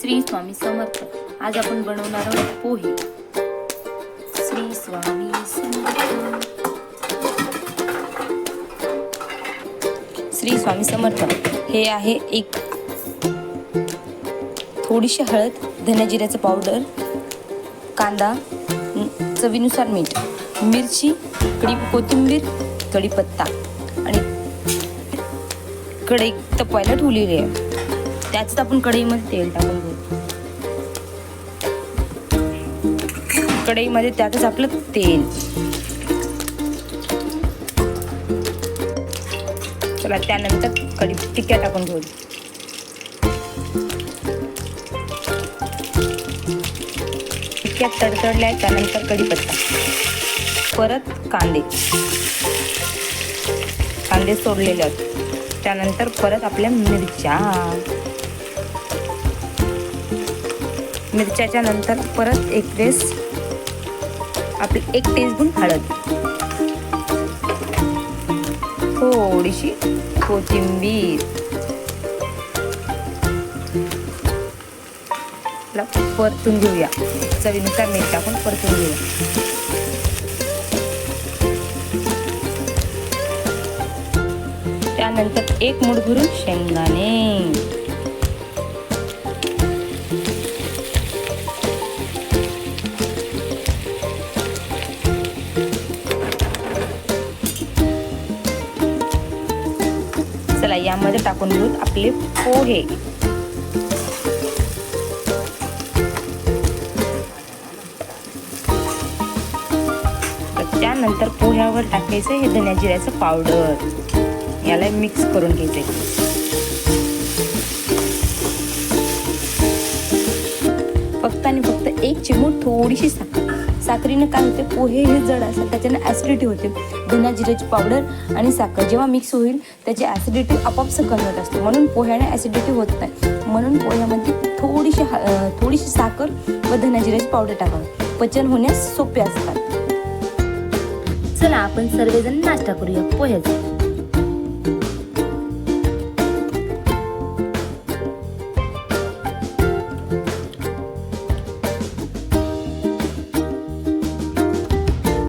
श्री स्वामी समर्थ. आज आपण बनवणार आहोत पोहे. श्री स्वामी समर्थ. श्री स्वामी समर्थ. हे आहे एक थोडीशी हळद, धने जिऱ्याचं पावडर, कांदा, चवीनुसार मीठ, मिरची, कोथिंबीर, कढीपत्ता आणि कढई तपवायला ठेवलेली आहे. त्याच्यात आपण कढईमध्ये तेल टाकून घेऊ. कढईमध्ये त्यातच आपलं तेल. चला त्यानंतर टिक्क्या टाकून घेऊ. टिक्क्या तडतडल्या त्यानंतर कढीपत्ता, परत कांदे सोडलेले आहेत. त्यानंतर परत आपल्या मिरच्याच्या नंतर परत एक वेळेस आपली 1 टीस्पून हळद, थोडीशी कोथिंबीर, परतून घेऊया. चवीनुसार मीठ टाकून परतून घेऊया. त्यानंतर 1 मूठ भरून शेंगदाणे, चला यामध्ये टाकून घेऊ आपले पोहे. त्यानंतर पोह्यावर टाकायचं हे धन्या जिऱ्याचं पावडर. याला मिक्स करून घ्यायचे. फक्त आणि फक्त 1 चिमूट थोडीशी साखरीने काय होते, पोहे हे जड असतात, त्याच्याने ॲसिडिटी होते. धना जिऱ्याची पावडर आणि साखर जेव्हा मिक्स होईल त्याची ॲसिडिटी आपोआप कमी होत असते. म्हणून पोह्याने ॲसिडिटी होत नाही. म्हणून पोह्यामध्ये थोडीशी साखर व धना जिऱ्याची पावडर टाकावी. पचन होण्यास सोपे असतात. चला आपण सर्वजण नाश्ता करूया पोह्याचा.